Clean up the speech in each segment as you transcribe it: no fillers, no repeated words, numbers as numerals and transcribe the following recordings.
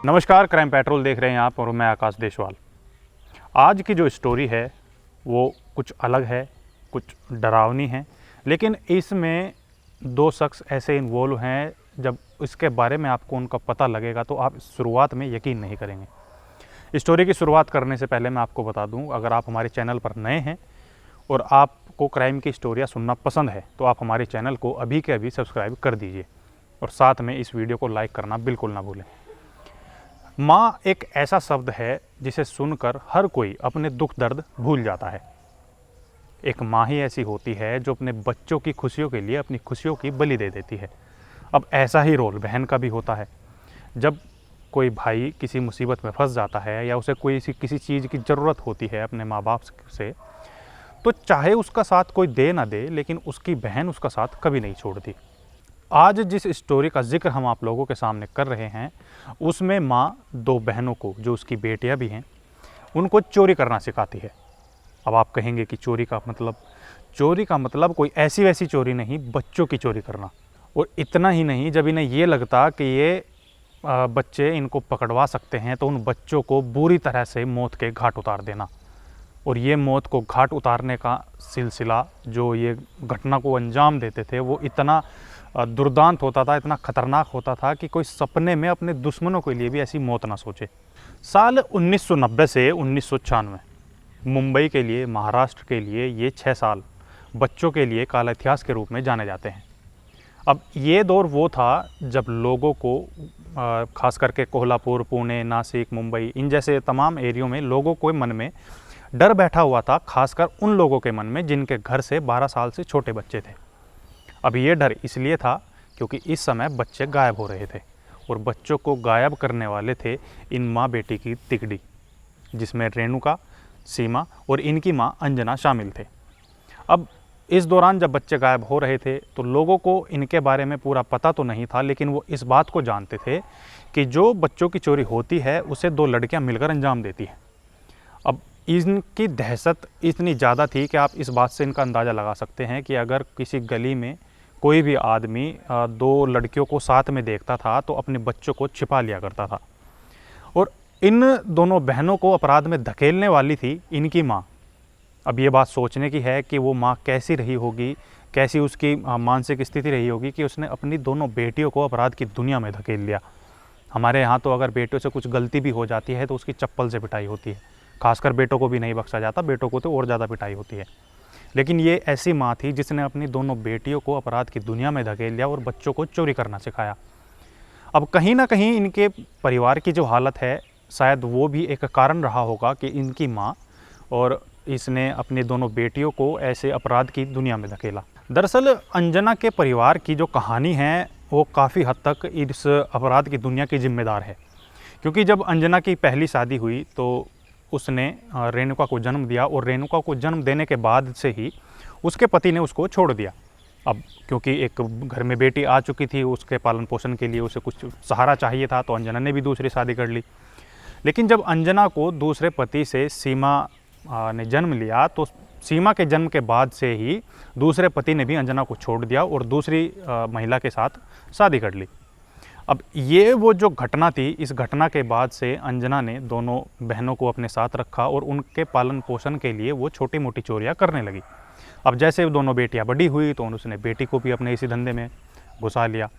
नमस्कार, crime petrol देख रहे हैं आप और मैं आकाश देशवाल। आज की जो स्टोरी है वो कुछ अलग है, कुछ डरावनी है, लेकिन इसमें दो शख्स ऐसे इन्वॉल्व हैं, जब इसके बारे में आपको उनका पता लगेगा तो आप शुरुआत में यकीन नहीं करेंगे। स्टोरी की शुरुआत करने से पहले मैं आपको बता दूं, अगर आप हमारे चैनल पर नए हैं और आपको क्राइम की स्टोरियाँ सुनना पसंद है तो आप हमारे चैनल को अभी के अभी सब्सक्राइब कर दीजिए और साथ में इस वीडियो को लाइक करना बिल्कुल ना भूलें। माँ एक ऐसा शब्द है जिसे सुनकर हर कोई अपने दुख दर्द भूल जाता है। एक माँ ही ऐसी होती है जो अपने बच्चों की खुशियों के लिए अपनी खुशियों की बलि दे देती है। अब ऐसा ही रोल बहन का भी होता है। जब कोई भाई किसी मुसीबत में फंस जाता है या उसे कोई किसी चीज़ की ज़रूरत होती है अपने माँ बाप से, तो चाहे उसका साथ कोई दे ना दे, लेकिन उसकी बहन उसका साथ कभी नहीं छोड़ती। आज जिस स्टोरी का जिक्र हम आप लोगों के सामने कर रहे हैं, उसमें माँ दो बहनों को, जो उसकी बेटियां भी हैं, उनको चोरी करना सिखाती है। अब आप कहेंगे कि चोरी का मतलब कोई ऐसी वैसी चोरी नहीं, बच्चों की चोरी करना। और इतना ही नहीं, जब इन्हें ये लगता कि ये बच्चे इनको पकड़वा सकते हैं तो उन बच्चों को बुरी तरह से मौत के घाट उतार देना। और ये मौत को घाट उतारने का सिलसिला, जो ये घटना को अंजाम देते थे, वो इतना दुर्दांत होता था, इतना खतरनाक होता था कि कोई सपने में अपने दुश्मनों के लिए भी ऐसी मौत ना सोचे। साल 1990 से 1996 मुंबई के लिए, महाराष्ट्र के लिए ये 6 साल बच्चों के लिए काला इतिहास के रूप में जाने जाते हैं। अब ये दौर वो था जब लोगों को, खास करके कोल्हापुर, पुणे, नासिक, मुंबई, इन जैसे तमाम एरियो में लोगों को मन में डर बैठा हुआ था, खासकर उन लोगों के मन में जिनके घर से 12 साल से छोटे बच्चे थे। अब ये डर इसलिए था क्योंकि इस समय बच्चे गायब हो रहे थे और बच्चों को गायब करने वाले थे इन माँ बेटी की तिकड़ी, जिसमें रेणुका, सीमा और इनकी माँ अंजना शामिल थे। अब इस दौरान जब बच्चे गायब हो रहे थे तो लोगों को इनके बारे में पूरा पता तो नहीं था, लेकिन वो इस बात को जानते थे कि जो बच्चों की चोरी होती है उसे दो लड़कियां मिलकर अंजाम देती हैं। अब इनकी दहशत इतनी ज़्यादा थी कि आप इस बात से इनका अंदाज़ा लगा सकते हैं कि अगर किसी गली में कोई भी आदमी दो लड़कियों को साथ में देखता था तो अपने बच्चों को छिपा लिया करता था। और इन दोनों बहनों को अपराध में धकेलने वाली थी इनकी माँ। अब ये बात सोचने की है कि वो माँ कैसी रही होगी, कैसी उसकी मानसिक स्थिति रही होगी कि उसने अपनी दोनों बेटियों को अपराध की दुनिया में धकेल लिया। हमारे यहाँ तो अगर बेटियों से कुछ गलती भी हो जाती है तो उसकी चप्पल से पिटाई होती है, खासकर बेटों को भी नहीं बख्शा जाता, बेटों को तो और ज़्यादा पिटाई होती है। लेकिन ये ऐसी माँ थी जिसने अपनी दोनों बेटियों को अपराध की दुनिया में धकेल लिया और बच्चों को चोरी करना सिखाया। अब कहीं ना कहीं इनके परिवार की जो हालत है, शायद वो भी एक कारण रहा होगा कि इनकी माँ और इसने अपनी दोनों बेटियों को ऐसे अपराध की दुनिया में धकेला। दरअसल अंजना के परिवार की जो कहानी है वो काफ़ी हद तक इस अपराध की दुनिया की जिम्मेदार है, क्योंकि जब अंजना की पहली शादी हुई तो उसने रेणुका को जन्म दिया और रेणुका को जन्म देने के बाद से ही उसके पति ने उसको छोड़ दिया। अब क्योंकि एक घर में बेटी आ चुकी थी, उसके पालन पोषण के लिए उसे कुछ सहारा चाहिए था, तो अंजना ने भी दूसरी शादी कर ली। लेकिन जब अंजना को दूसरे पति से सीमा ने जन्म लिया तो सीमा के जन्म के बाद से ही दूसरे पति ने भी अंजना को छोड़ दिया और दूसरी महिला के साथ शादी कर ली। अब ये वो जो घटना थी, इस घटना के बाद से अंजना ने दोनों बहनों को अपने साथ रखा और उनके पालन पोषण के लिए वो छोटी मोटी चोरियां करने लगी। अब जैसे दोनों बेटियां बड़ी हुई तो उसने बेटी को भी अपने इसी धंधे में घुसा लिया।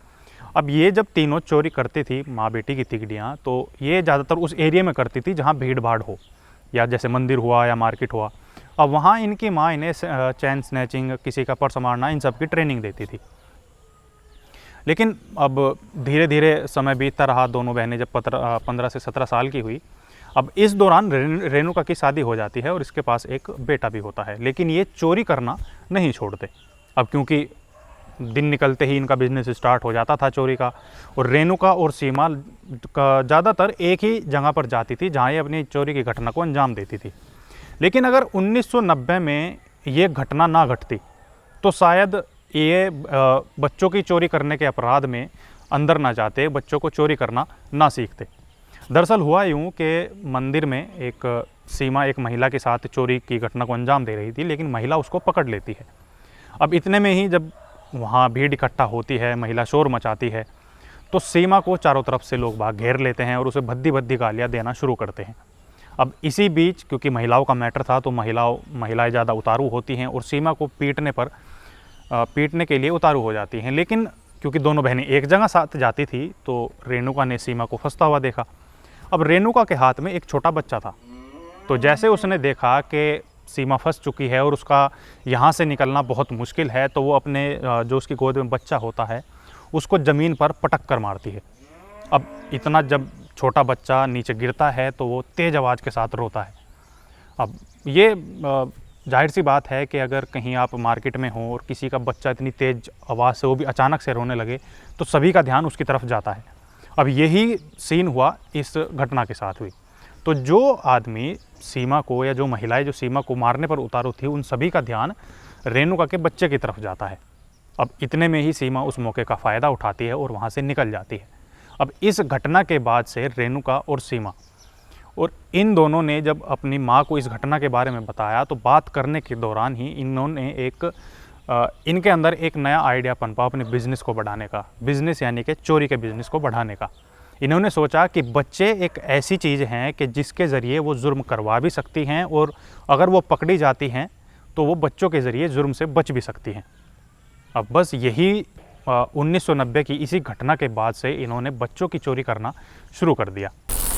अब ये जब तीनों चोरी करती थी, माँ बेटी की तिकड़ियाँ, तो ये ज़्यादातर उस एरिया में करती थी जहाँ भीड़ भाड़ हो, या जैसे मंदिर हुआ या मार्केट हुआ। अब वहाँ इनकी माँ इन्हें चैन स्नैचिंग, किसी का पर्स मारना, इन सब की ट्रेनिंग देती थी। लेकिन अब धीरे धीरे समय बीतता रहा, दोनों बहनें जब 15 से 17 साल की हुई, अब इस दौरान रेणुका की शादी हो जाती है और इसके पास एक बेटा भी होता है। लेकिन ये चोरी करना नहीं छोड़ते। अब क्योंकि दिन निकलते ही इनका बिजनेस स्टार्ट हो जाता था चोरी का, और रेणुका और सीमा का ज़्यादातर एक ही जगह पर जाती थी जहाँ ये अपनी चोरी की घटना को अंजाम देती थी। लेकिन अगर 1990 में ये घटना ना घटती तो शायद ये बच्चों की चोरी करने के अपराध में अंदर ना जाते, बच्चों को चोरी करना ना सीखते। दरअसल हुआ यूँ कि मंदिर में एक सीमा एक महिला के साथ चोरी की घटना को अंजाम दे रही थी, लेकिन महिला उसको पकड़ लेती है। अब इतने में ही जब वहाँ भीड़ इकट्ठा होती है, महिला शोर मचाती है, तो सीमा को चारों तरफ से लोग बाग घेर लेते हैं और उसे भद्दी भद्दी गालियाँ देना शुरू करते हैं। अब इसी बीच क्योंकि महिलाओं का मैटर था तो महिलाएं ज़्यादा उतारू होती हैं और सीमा को पीटने के लिए उतारू हो जाती हैं। लेकिन क्योंकि दोनों बहनें एक जगह साथ जाती थी तो रेणुका ने सीमा को फंसता हुआ देखा। अब रेणुका के हाथ में एक छोटा बच्चा था, तो जैसे उसने देखा कि सीमा फंस चुकी है और उसका यहाँ से निकलना बहुत मुश्किल है, तो वो अपने जो उसकी गोद में बच्चा होता है उसको ज़मीन पर पटक कर मारती है। अब इतना जब छोटा बच्चा नीचे गिरता है तो वो तेज़ आवाज़ के साथ रोता है। अब ये जाहिर सी बात है कि अगर कहीं आप मार्केट में हो और किसी का बच्चा इतनी तेज़ आवाज़ से वो भी अचानक से रोने लगे तो सभी का ध्यान उसकी तरफ जाता है। अब यही सीन हुआ इस घटना के साथ हुई। तो जो आदमी सीमा को या जो महिलाएं जो सीमा को मारने पर उतारू थी उन सभी का ध्यान रेणुका के बच्चे की तरफ जाता है। अब इतने में ही सीमा उस मौके का फ़ायदा उठाती है और वहाँ से निकल जाती है। अब इस घटना के बाद से रेणुका और सीमा और इन दोनों ने जब अपनी माँ को इस घटना के बारे में बताया तो बात करने के दौरान ही इन्होंने इनके अंदर एक नया आइडिया पनपा अपने बिज़नेस को बढ़ाने का। बिज़नेस यानी कि चोरी के बिज़नेस को बढ़ाने का। इन्होंने सोचा कि बच्चे एक ऐसी चीज़ हैं कि जिसके ज़रिए वो जुर्म करवा भी सकती हैं और अगर वो पकड़ी जाती हैं तो वो बच्चों के ज़रिए जुर्म से बच भी सकती हैं। अब बस यही 1990 की इसी घटना के बाद से इन्होंने बच्चों की चोरी करना शुरू कर दिया।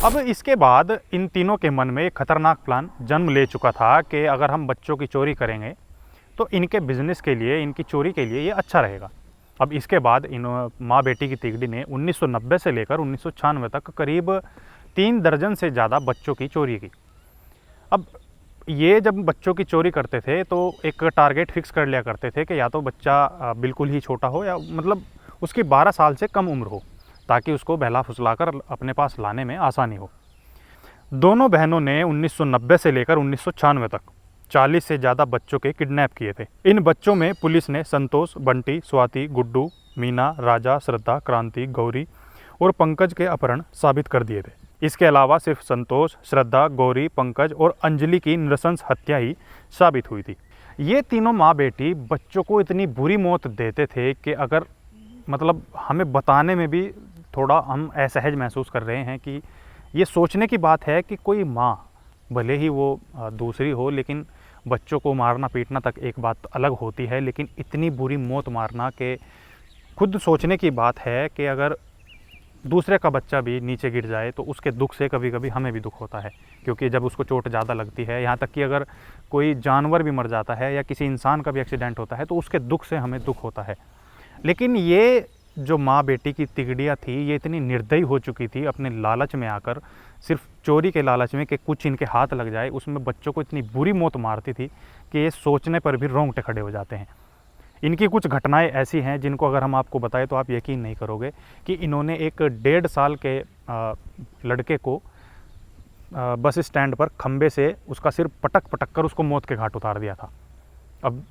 अब इसके बाद इन तीनों के मन में एक खतरनाक प्लान जन्म ले चुका था कि अगर हम बच्चों की चोरी करेंगे तो इनके बिज़नेस के लिए, इनकी चोरी के लिए ये अच्छा रहेगा। अब इसके बाद इन माँ बेटी की तिगड़ी ने 1990 से लेकर 1996 तक करीब 3 दर्जन से ज़्यादा बच्चों की चोरी की। अब ये जब बच्चों की चोरी करते थे तो एक टारगेट फिक्स कर लिया करते थे कि या तो बच्चा बिल्कुल ही छोटा हो या मतलब उसकी 12 साल से कम उम्र हो, ताकि उसको बहला फुसलाकर अपने पास लाने में आसानी हो। दोनों बहनों ने 1990 से लेकर 1996 तक 40 से ज़्यादा बच्चों के किडनैप किए थे। इन बच्चों में पुलिस ने संतोष, बंटी, स्वाति, गुड्डू, मीना, राजा, श्रद्धा, क्रांति, गौरी और पंकज के अपहरण साबित कर दिए थे। इसके अलावा सिर्फ संतोष, श्रद्धा, गौरी, पंकज और अंजलि की नृशंस हत्या ही साबित हुई थी। ये तीनों माँ बेटी बच्चों को इतनी बुरी मौत देते थे कि अगर मतलब हमें बताने में भी थोड़ा हम असहज महसूस कर रहे हैं कि ये सोचने की बात है कि कोई माँ, भले ही वो दूसरी हो, लेकिन बच्चों को मारना पीटना तक एक बात अलग होती है, लेकिन इतनी बुरी मौत मारना के खुद सोचने की बात है कि अगर दूसरे का बच्चा भी नीचे गिर जाए तो उसके दुख से कभी कभी हमें भी दुख होता है, क्योंकि जब उसको चोट ज़्यादा लगती है, यहाँ तक कि अगर कोई जानवर भी मर जाता है या किसी इंसान का भी एक्सीडेंट होता है तो उसके दुख से हमें दुख होता है। लेकिन ये जो माँ बेटी की तिगड़ियाँ थी ये इतनी निर्दयी हो चुकी थी अपने लालच में आकर, सिर्फ चोरी के लालच में कि कुछ इनके हाथ लग जाए, उसमें बच्चों को इतनी बुरी मौत मारती थी कि ये सोचने पर भी रोंगटे खड़े हो जाते हैं। इनकी कुछ घटनाएं ऐसी हैं जिनको अगर हम आपको बताएं तो आप यकीन नहीं करोगे कि इन्होंने एक 1.5 साल के लड़के को बस स्टैंड पर खंबे से उसका सिर पटक पटक कर उसको मौत के घाट उतार दिया था। अब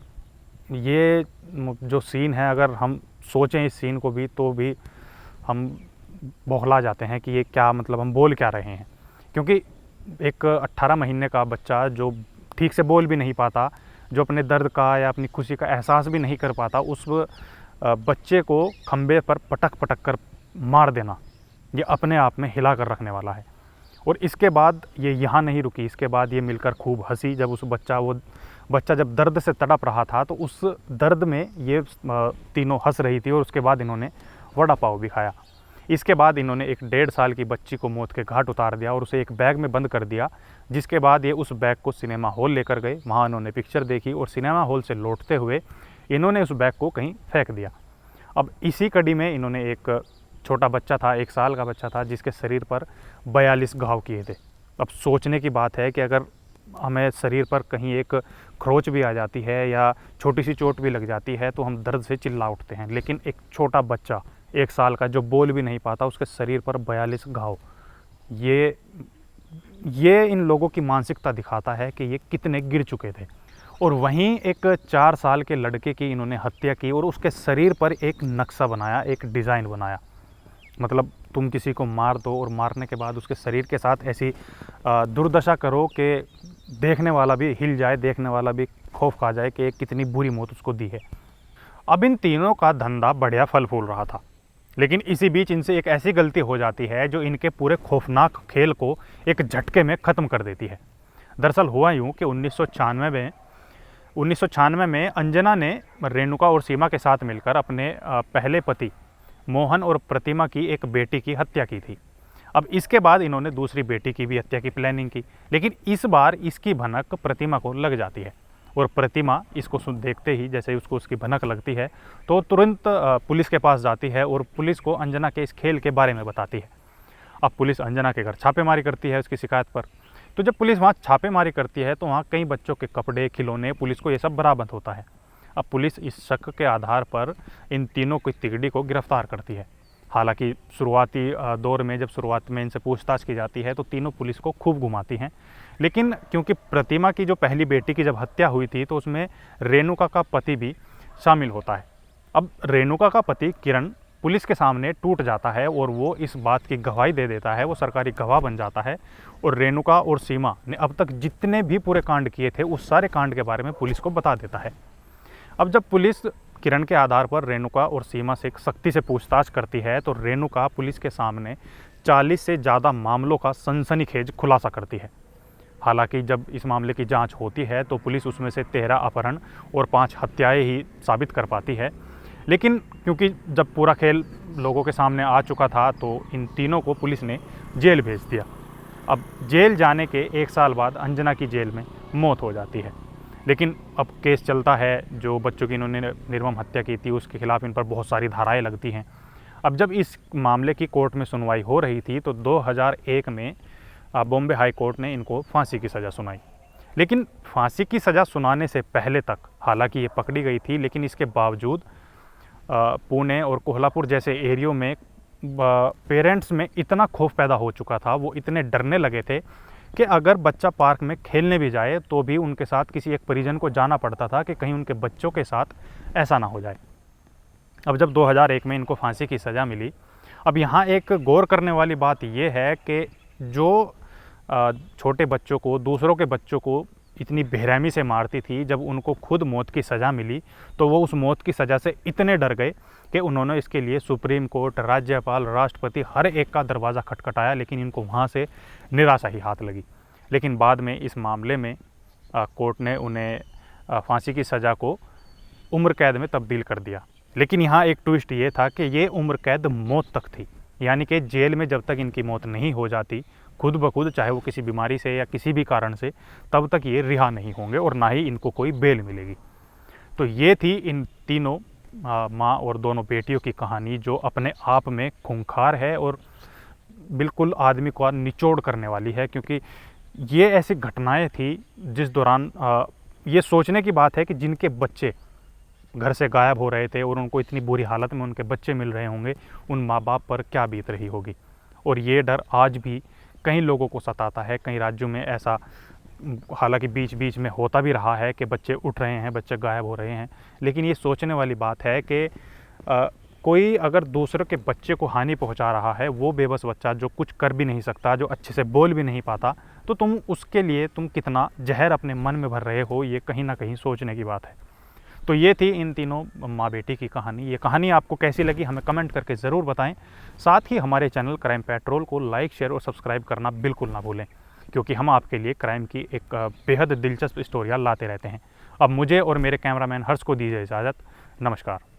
ये जो सीन है, अगर हम सोचें इस सीन को भी तो भी हम बौखला जाते हैं कि ये क्या, मतलब हम बोल क्या रहे हैं। क्योंकि एक 18 महीने का बच्चा जो ठीक से बोल भी नहीं पाता, जो अपने दर्द का या अपनी खुशी का एहसास भी नहीं कर पाता, उस बच्चे को खंबे पर पटक पटक कर मार देना ये अपने आप में हिला कर रखने वाला है। और इसके बाद ये यहाँ नहीं रुकी, इसके बाद ये मिलकर खूब हंसी। जब वो बच्चा जब दर्द से तड़प रहा था तो उस दर्द में ये तीनों हंस रही थी और उसके बाद इन्होंने वड़ा पाव भी खाया। इसके बाद इन्होंने एक 1.5 साल की बच्ची को मौत के घाट उतार दिया और उसे एक बैग में बंद कर दिया, जिसके बाद ये उस बैग को सिनेमा हॉल लेकर गए। वहाँ इन्होंने पिक्चर देखी और सिनेमा हॉल से लौटते हुए इन्होंने उस बैग को कहीं फेंक दिया। अब इसी कड़ी में इन्होंने एक छोटा बच्चा था, 1 साल का बच्चा था, जिसके शरीर पर 42 घाव किए थे। अब सोचने की बात है कि अगर हमें शरीर पर कहीं एक खरोच भी आ जाती है या छोटी सी चोट भी लग जाती है तो हम दर्द से चिल्ला उठते हैं, लेकिन एक छोटा बच्चा 1 साल का जो बोल भी नहीं पाता, उसके शरीर पर 42 घाव, ये इन लोगों की मानसिकता दिखाता है कि ये कितने गिर चुके थे। और वहीं एक 4 साल के लड़के की इन्होंने हत्या की और उसके शरीर पर एक नक्शा बनाया, एक डिज़ाइन बनाया। मतलब तुम किसी को मार दो और मारने के बाद उसके शरीर के साथ ऐसी दुर्दशा करो कि देखने वाला भी हिल जाए, देखने वाला भी खौफ खा जाए कि कितनी बुरी मौत उसको दी है। अब इन तीनों का धंधा बढ़िया फल फूल रहा था। लेकिन इसी बीच इनसे एक ऐसी गलती हो जाती है जो इनके पूरे खौफनाक खेल को एक झटके में ख़त्म कर देती है। दरअसल हुआ यूँ कि 1996 में अंजना ने रेणुका और सीमा के साथ मिलकर अपने पहले पति मोहन और प्रतिमा की एक बेटी की हत्या की थी। अब इसके बाद इन्होंने दूसरी बेटी की भी हत्या की प्लानिंग की, लेकिन इस बार इसकी भनक प्रतिमा को लग जाती है और प्रतिमा इसको देखते ही जैसे उसको उसकी भनक लगती है तो तुरंत पुलिस के पास जाती है और पुलिस को अंजना के इस खेल के बारे में बताती है। अब पुलिस अंजना के घर छापेमारी करती है उसकी शिकायत पर। तो जब पुलिस वहाँ छापेमारी करती है तो वहाँ कई बच्चों के कपड़े, खिलौने, पुलिस को ये सब बरामद होता है। अब पुलिस इस शक के आधार पर इन तीनों की तिगड़ी को गिरफ्तार करती है। हालांकि शुरुआती दौर में जब शुरुआत में इनसे पूछताछ की जाती है तो तीनों पुलिस को खूब घुमाती हैं, लेकिन क्योंकि प्रतिमा की जो पहली बेटी की जब हत्या हुई थी तो उसमें रेणुका का पति भी शामिल होता है। अब रेणुका का पति किरण पुलिस के सामने टूट जाता है और वो इस बात की गवाही दे देता है, वो सरकारी गवाह बन जाता है और रेणुका और सीमा ने अब तक जितने भी पूरे कांड किए थे उस सारे कांड के बारे में पुलिस को बता देता है। अब जब पुलिस किरण के आधार पर रेणुका और सीमा से सख्ती से पूछताछ करती है तो रेणुका पुलिस के सामने 40 से ज़्यादा मामलों का सनसनीखेज खुलासा करती है। हालांकि जब इस मामले की जांच होती है तो पुलिस उसमें से 13 अपहरण और 5 हत्याएं ही साबित कर पाती है, लेकिन क्योंकि जब पूरा खेल लोगों के सामने आ चुका था तो इन तीनों को पुलिस ने जेल भेज दिया। अब जेल जाने के 1 साल बाद अंजना की जेल में मौत हो जाती है, लेकिन अब केस चलता है। जो बच्चों की इन्होंने निर्मम हत्या की थी उसके खिलाफ इन पर बहुत सारी धाराएं लगती हैं। अब जब इस मामले की कोर्ट में सुनवाई हो रही थी तो 2001 में बॉम्बे हाई कोर्ट ने इनको फांसी की सज़ा सुनाई। लेकिन फांसी की सज़ा सुनाने से पहले तक हालांकि ये पकड़ी गई थी, लेकिन इसके बावजूद पुणे और कोल्हापुर जैसे एरियो में पेरेंट्स में इतना खौफ पैदा हो चुका था, वो इतने डरने लगे थे कि अगर बच्चा पार्क में खेलने भी जाए तो भी उनके साथ किसी एक परिजन को जाना पड़ता था कि कहीं उनके बच्चों के साथ ऐसा ना हो जाए। अब जब 2001 में इनको फांसी की सज़ा मिली, अब यहाँ एक गौर करने वाली बात यह है कि जो छोटे बच्चों को, दूसरों के बच्चों को इतनी बेरहमी से मारती थी, जब उनको खुद मौत की सज़ा मिली तो वो उस मौत की सज़ा से इतने डर गए कि उन्होंने इसके लिए सुप्रीम कोर्ट, राज्यपाल, राष्ट्रपति हर एक का दरवाज़ा खटखटाया, लेकिन इनको वहाँ से निराशा ही हाथ लगी। लेकिन बाद में इस मामले में कोर्ट ने उन्हें फांसी की सज़ा को उम्र कैद में तब्दील कर दिया। लेकिन यहाँ एक ट्विस्ट ये था कि ये उम्र कैद मौत तक थी, यानी कि जेल में जब तक इनकी मौत नहीं हो जाती खुद ब खुद, चाहे वो किसी बीमारी से या किसी भी कारण से, तब तक ये रिहा नहीं होंगे और ना ही इनको कोई बेल मिलेगी। तो ये थी इन तीनों माँ और दोनों बेटियों की कहानी, जो अपने आप में खूंखार है और बिल्कुल आदमी को निचोड़ करने वाली है, क्योंकि ये ऐसी घटनाएं थी जिस दौरान ये सोचने की बात है कि जिनके बच्चे घर से गायब हो रहे थे और उनको इतनी बुरी हालत में उनके बच्चे मिल रहे होंगे, उन माँ बाप पर क्या बीत रही होगी। और ये डर आज भी कई लोगों को सताता है। कई राज्यों में ऐसा हालांकि बीच बीच में होता भी रहा है कि बच्चे उठ रहे हैं, बच्चे गायब हो रहे हैं, लेकिन ये सोचने वाली बात है कि कोई अगर दूसरों के बच्चे को हानि पहुंचा रहा है, वो बेबस बच्चा जो कुछ कर भी नहीं सकता, जो अच्छे से बोल भी नहीं पाता, तो तुम उसके लिए कितना जहर अपने मन में भर रहे हो, ये कहीं ना कहीं सोचने की बात है। तो ये थी इन तीनों माँ बेटी की कहानी। ये कहानी आपको कैसी लगी हमें कमेंट करके ज़रूर बताएं। साथ ही हमारे चैनल क्राइम पेट्रोल को लाइक, शेयर और सब्सक्राइब करना बिल्कुल ना भूलें, क्योंकि हम आपके लिए क्राइम की एक बेहद दिलचस्प स्टोरियाँ लाते रहते हैं। अब मुझे और मेरे कैमरामैन हर्ष को दीजिए इजाज़त। नमस्कार।